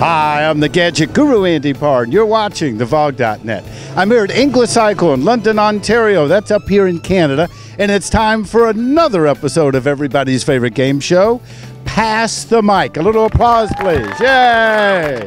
Hi, I'm the Gadget Guru, Andy Pard. You're watching the VOG.net. I'm here at Inglescycle in London, Ontario. That's up here in Canada. And it's time for another episode of everybody's favorite game show, Pass the Mic. A little applause, please. Yay!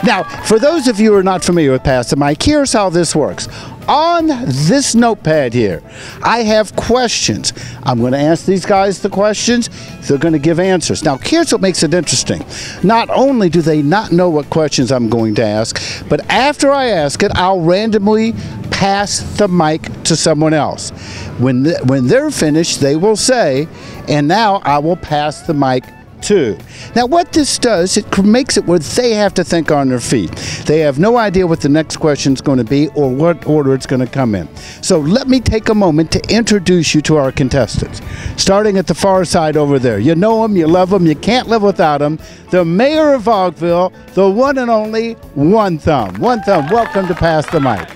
Now, for those of you who are not familiar with Pass the Mic, here's how this works. On this notepad here, I have questions. I'm going to ask these guys the questions. They're going to give answers. Now, here's what makes it interesting. Not only do they not know what questions I'm going to ask, but after I ask it, I'll randomly pass the mic to someone else. When they're finished, they will say, and now I will pass the mic to. Now, what this does, it makes it where they have to think on their feet. They have no idea what the next question is going to be or what order it's going to come in. So let me take a moment to introduce you to our contestants. Starting at the far side over there. You know them, you love them, you can't live without them. The mayor of Vogville, the one and only OneThumb. OneThumb, welcome to Pass the Mic.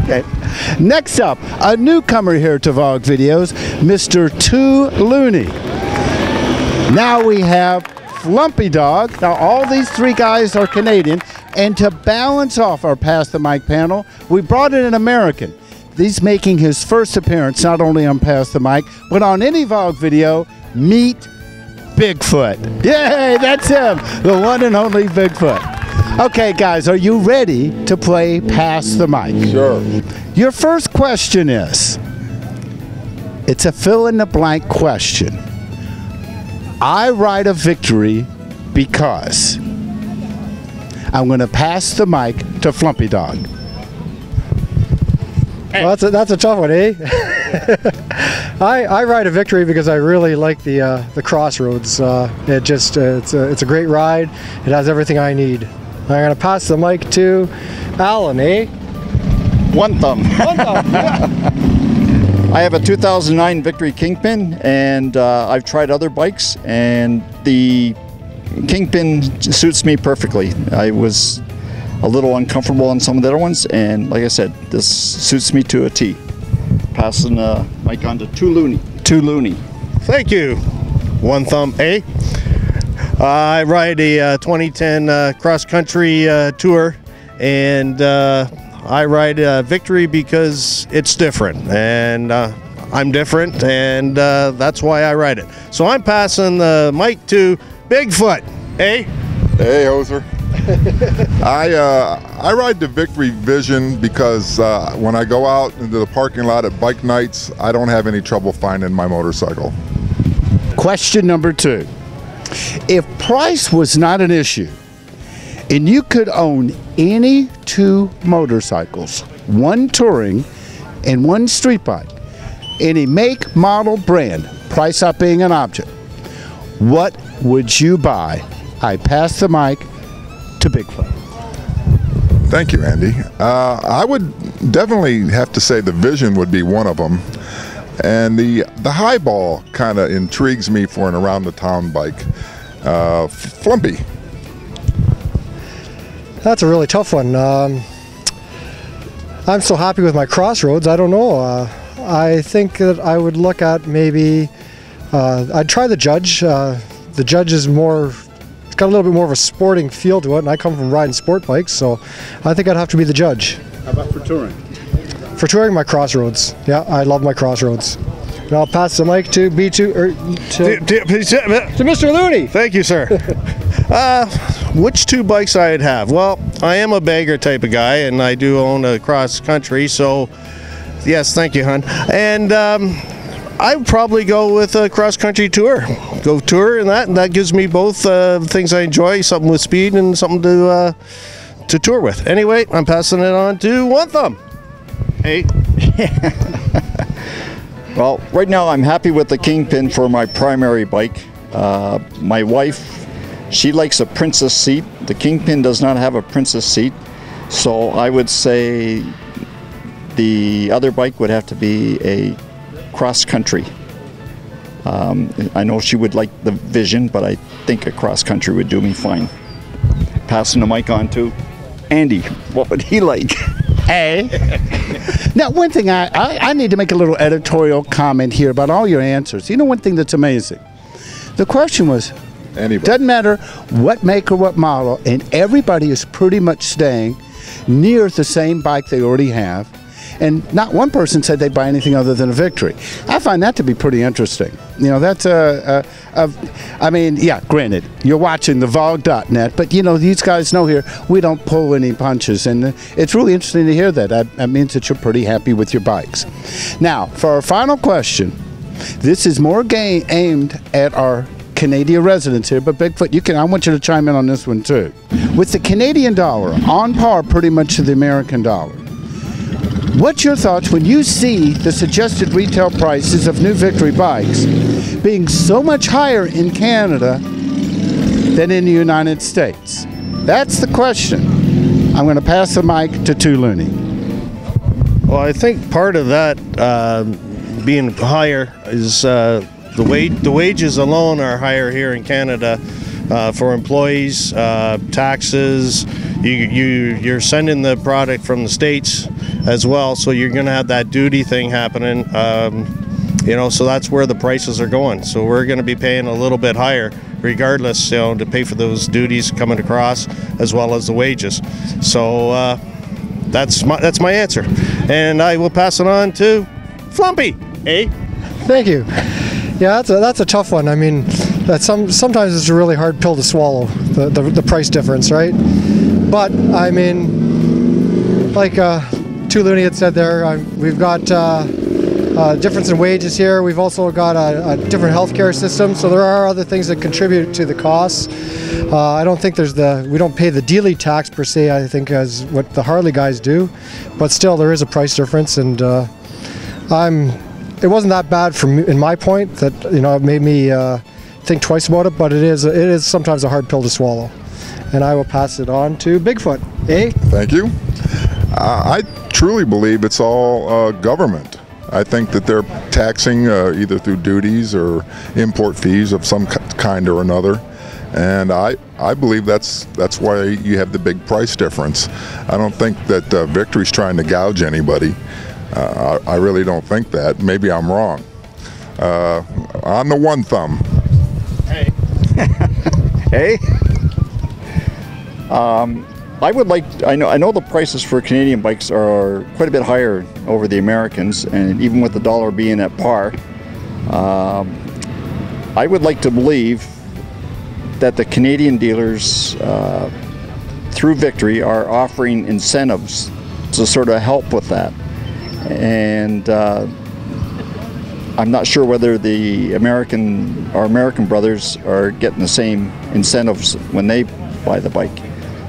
Okay. Next up, a newcomer here to VOG Videos, Mr. Too Looney. Now we have Flumpydog. Now all these three guys are Canadian, and to balance off our Pass the Mic panel, we brought in an American. He's making his first appearance not only on Pass the Mic, but on any VOG video. Meet Bigfoot. Yay, that's him, the one and only Bigfoot. Okay, guys, are you ready to play Pass the Mic? Sure. Your first question is, it's a fill-in-the-blank question. I ride a victory because. I'm going to pass the mic to Flumpydog. Well, that's a tough one, eh? I ride a victory because I really like the Crossroads. It's a great ride. It has everything I need. I'm going to pass the mic to Alan, eh? OneThumb. OneThumb, yeah. I have a 2009 Victory Kingpin, and I've tried other bikes, and the Kingpin suits me perfectly. I was a little uncomfortable on some of the other ones, and like I said, this suits me to a T. Passing the mic on to Too Looney. Too Looney. Thank you, OneThumb, eh? I ride a 2010 cross-country tour, and I ride Victory because it's different, and I'm different, and that's why I ride it. So I'm passing the mic to Bigfoot, eh? Hey, Hoser. I ride the Victory Vision because when I go out into the parking lot at bike nights, I don't have any trouble finding my motorcycle. Question number 2. If price was not an issue, and you could own any 2 motorcycles, one touring and one street bike, any make, model, brand, price not being an object, what would you buy? I pass the mic to Bigfoot. Thank you, Andy. I would definitely have to say the Vision would be one of them. And the Highball kind of intrigues me for an around-the-town bike. Flumpy. That's a really tough one. I'm so happy with my Crossroads, I don't know. I think that I would look at maybe, I'd try the Judge. The Judge is more, it's got a little bit more of a sporting feel to it, and I come from riding sport bikes, so I think I'd have to be the Judge. How about for touring? For touring, my Crossroads. Yeah, I love my Crossroads. And I'll pass the mic to B2, or to Mr. Looney. Thank you, sir. Which 2 bikes I'd have? Well, I am a bagger type of guy, and I do own a cross country, so yes, thank you, hon. And I would probably go with a cross country tour. Go tour and that gives me both things I enjoy, something with speed and something to tour with. Anyway, I'm passing it on to OneThumb. Hey. Well, right now I'm happy with the Kingpin for my primary bike. My wife, she likes a princess seat. The Kingpin does not have a princess seat, so I would say the other bike would have to be a cross country. I know she would like the Vision, but I think a cross country would do me fine. passing the mic on to Andy. What would he like? A. Now, one thing I need to make a little editorial comment here about all your answers. You know, one thing that's amazing. The question was, Anybody. doesn't matter what make or what model, and everybody is pretty much staying near the same bike they already have. And not one person said they'd buy anything other than a Victory. I find that to be pretty interesting. You know, that's I mean, yeah, granted, you're watching the VOG.net, but you know, these guys know here, we don't pull any punches. And it's really interesting to hear that. That means that you're pretty happy with your bikes. Now, for our final question, this is more aimed at our Canadian residents here, but Bigfoot, I want you to chime in on this one too. With the Canadian dollar on par pretty much to the American dollar, what's your thoughts when you see the suggested retail prices of new Victory bikes being so much higher in Canada than in the United States? That's the question. I'm going to pass the mic to Tu Looney. Well, I think part of that being higher is the wages alone are higher here in Canada for employees, taxes. You're sending the product from the States as well, so you're going to have that duty thing happening. You know, so that's where the prices are going. So we're going to be paying a little bit higher, regardless, you know, to pay for those duties coming across, as well as the wages. So that's my answer, and I will pass it on to Flumpy. Eh? Thank you. Yeah, that's a tough one. I mean, sometimes it's a really hard pill to swallow, the price difference, right? But I mean, like Tu Looney had said there, we've got difference in wages here. We've also got a different healthcare system, so there are other things that contribute to the costs. I don't think we don't pay the dealie tax per se, I think, as what the Harley guys do, but still there is a price difference, and it wasn't that bad for me, in my point, that, you know, it made me think twice about it, but it is sometimes a hard pill to swallow. And I will pass it on to Bigfoot. Eh? Thank you. I truly believe it's all government. I think that they're taxing either through duties or import fees of some kind or another. And I believe that's why you have the big price difference. I don't think that Victory's trying to gouge anybody. I really don't think that. Maybe I'm wrong. On the OneThumb. Hey. Hey. I would like. I know the prices for Canadian bikes are quite a bit higher over the Americans, and even with the dollar being at par, I would like to believe that the Canadian dealers, through Victory, are offering incentives to sort of help with that. And I'm not sure whether our American brothers are getting the same incentives when they buy the bike.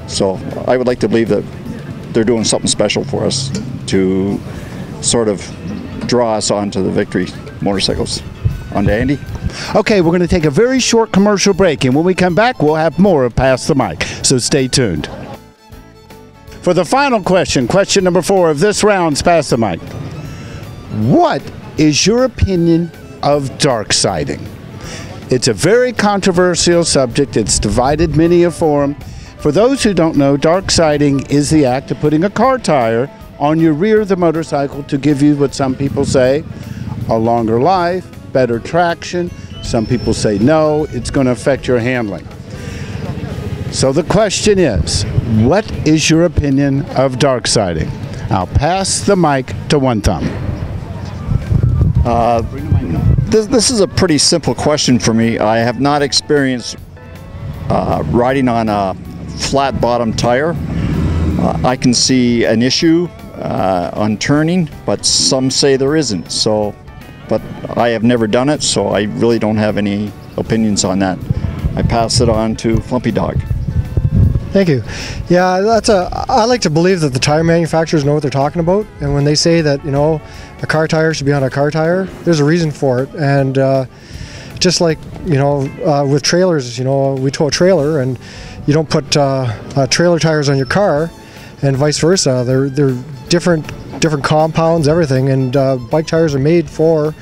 So I would like to believe that they're doing something special for us to sort of draw us onto the Victory motorcycles. On to Andy. Okay, we're going to take a very short commercial break, and when we come back, we'll have more of Pass the Mic. So stay tuned. For the final question, question number 4 of this round's Pass the Mic. What is your opinion of Darksiding? It's a very controversial subject. It's divided many a forum. For those who don't know, Darksiding is the act of putting a car tire on your rear of the motorcycle to give you what some people say, a longer life, better traction. Some people say no, it's going to affect your handling. So the question is, what is your opinion of Darksiding? I'll pass the mic to OneThumb. This is a pretty simple question for me. I have not experienced riding on a flat bottom tire. I can see an issue on turning, but some say there isn't. So, but I have never done it, so I really don't have any opinions on that. I pass it on to Flumpydog. Thank you. Yeah, I like to believe that the tire manufacturers know what they're talking about, and when they say that, you know, a car tire should be on a car tire, there's a reason for it. And just like, you know, with trailers, you know, we tow a trailer, and you don't put trailer tires on your car, and vice versa. They're different compounds, everything, and bike tires are made for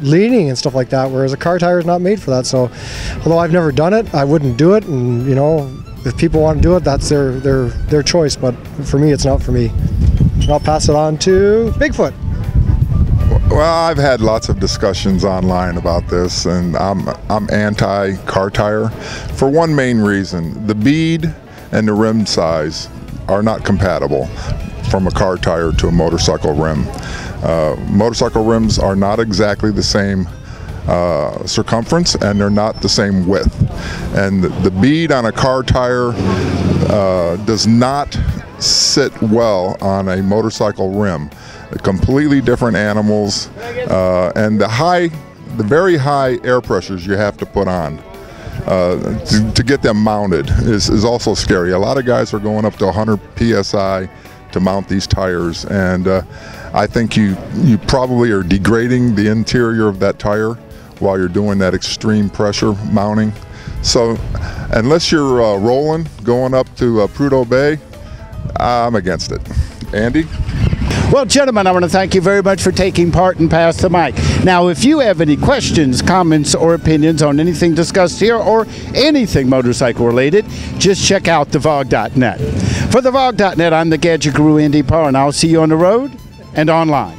leaning and stuff like that, whereas a car tire is not made for that. So although I've never done it, I wouldn't do it, and you know, if people want to do it, that's their choice. But for me, it's not for me. I'll pass it on to Bigfoot. Well, I've had lots of discussions online about this, and I'm anti-car tire for one main reason. The bead and the rim size are not compatible from a car tire to a motorcycle rim. Motorcycle rims are not exactly the same circumference, and they're not the same width. And the bead on a car tire does not sit well on a motorcycle rim. Completely different animals, and the very high air pressures you have to put on to get them mounted is also scary. A lot of guys are going up to 100 psi to mount these tires, and I think you probably are degrading the interior of that tire while you're doing that extreme pressure mounting. So unless you're rolling, going up to Prudhoe Bay, I'm against it. Andy? Well, gentlemen, I want to thank you very much for taking part and pass the mic. Now, if you have any questions, comments, or opinions on anything discussed here or anything motorcycle related, just check out thevog.net. For thevog.net, I'm the Gadget Guru, Andy Parr, and I'll see you on the road and online.